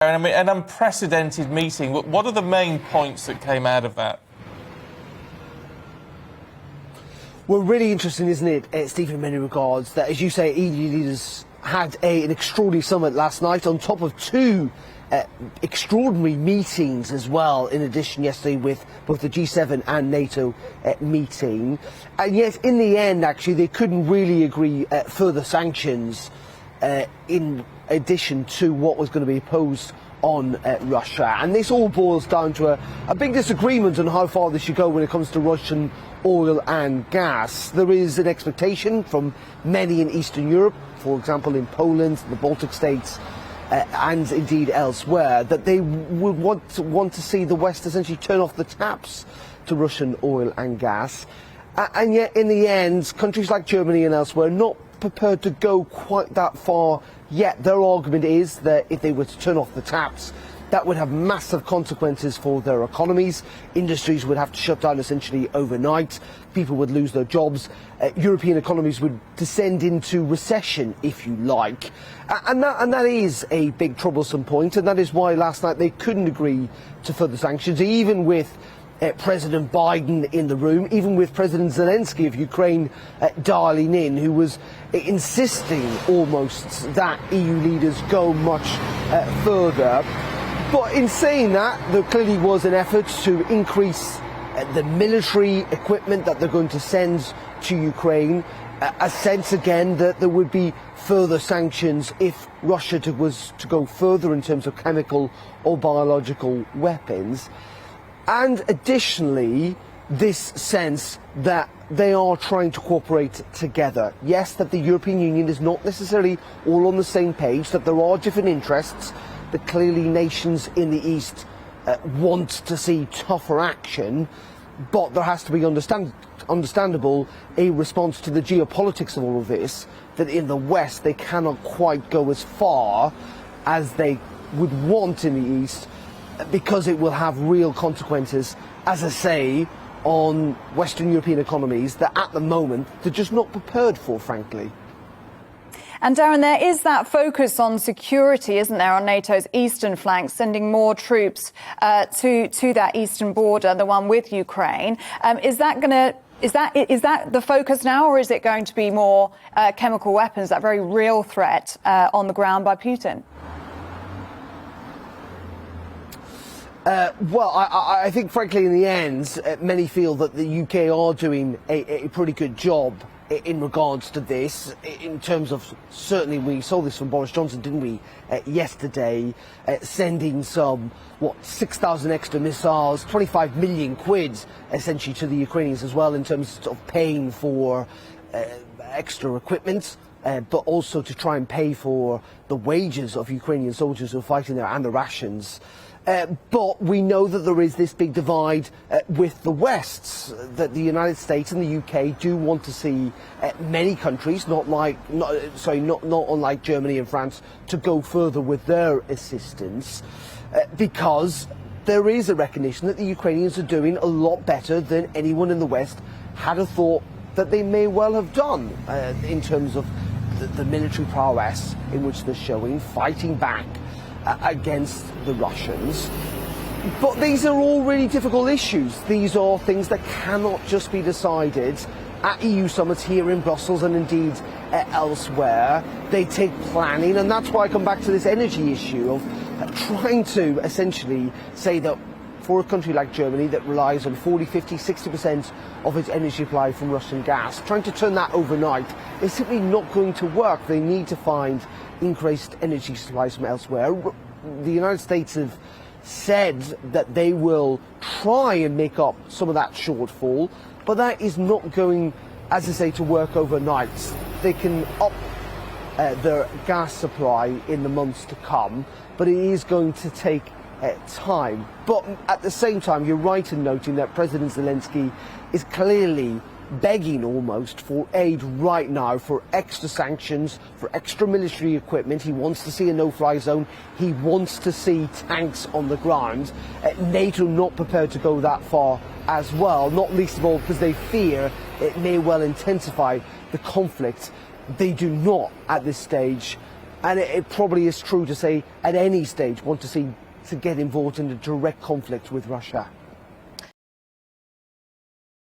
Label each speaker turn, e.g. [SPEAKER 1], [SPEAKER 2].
[SPEAKER 1] I mean, an unprecedented meeting. What are the main points that came out of that?
[SPEAKER 2] Well, really interesting, isn't it, Stephen, in many regards, that, as you say, EU leaders had an extraordinary summit last night on top of two extraordinary meetings as well, in addition yesterday with both the G7 and NATO meeting. And yet, in the end, actually, they couldn't really agree further sanctions in addition to what was going to be imposed on Russia. And this all boils down to a big disagreement on how far they should go when it comes to Russian oil and gas. There is an expectation from many in Eastern Europe, for example in Poland, the Baltic states, and indeed elsewhere, that they would want to see the West essentially turn off the taps to Russian oil and gas. And yet, in the end, countries like Germany and elsewhere are not prepared to go quite that far yet. Their argument is that if they were to turn off the taps, that would have massive consequences for their economies. Industries would have to shut down essentially overnight. People would lose their jobs. European economies would descend into recession, if you like. And that is a big troublesome point, and that is why last night they couldn't agree to further sanctions, even with President Biden in the room, even with President Zelensky of Ukraine dialing in, who was insisting almost that EU leaders go much further. But in saying that, there clearly was an effort to increase the military equipment that they're going to send to Ukraine, a sense again that there would be further sanctions if Russia was to go further in terms of chemical or biological weapons. And additionally, this sense that they are trying to cooperate together. Yes, that the European Union is not necessarily all on the same page, that there are different interests, that clearly nations in the East want to see tougher action, but there has to be understandable a response to the geopolitics of all of this, that in the West they cannot quite go as far as they would want in the East, because it will have real consequences, as I say, on Western European economies that at the moment they're just not prepared for, frankly.
[SPEAKER 3] And Darren, there is that focus on security, isn't there, on NATO's eastern flank, sending more troops to that eastern border, the one with Ukraine. Is that the focus now, or is it going to be more chemical weapons, that very real threat on the ground by Putin?
[SPEAKER 2] Well, I think, frankly, in the end, many feel that the UK are doing a pretty good job in regards to this, in terms of, certainly we saw this from Boris Johnson, didn't we, yesterday, sending some, 6,000 extra missiles, 25 million quid, essentially, to the Ukrainians as well, in terms of paying for extra equipment, but also to try and pay for the wages of Ukrainian soldiers who are fighting there and the rations. But we know that there is this big divide with the West, that the United States and the UK do want to see many countries, not unlike Germany and France, to go further with their assistance, because there is a recognition that the Ukrainians are doing a lot better than anyone in the West had a thought that they may well have done in terms of the military prowess in which they're showing, fighting back against the Russians. But these are all really difficult issues. These are things that cannot just be decided at EU summits here in Brussels and indeed elsewhere. They take planning, and that's why I come back to this energy issue of trying to essentially say that for a country like Germany that relies on 40, 50, 60% of its energy supply from Russian gas, trying to turn that overnight is simply not going to work. They need to find increased energy supplies from elsewhere. The United States have said that they will try and make up some of that shortfall, but that is not going, as I say, to work overnight. They can up their gas supply in the months to come, but it is going to take time. But at the same time, you're right in noting that President Zelensky is clearly begging almost for aid right now, for extra sanctions, for extra military equipment. He wants to see a no-fly zone. He wants to see tanks on the ground. NATO not prepared to go that far as well, not least of all because they fear it may well intensify the conflict. They do not, at this stage, And it probably is true to say at any stage want to get involved in a direct conflict with Russia.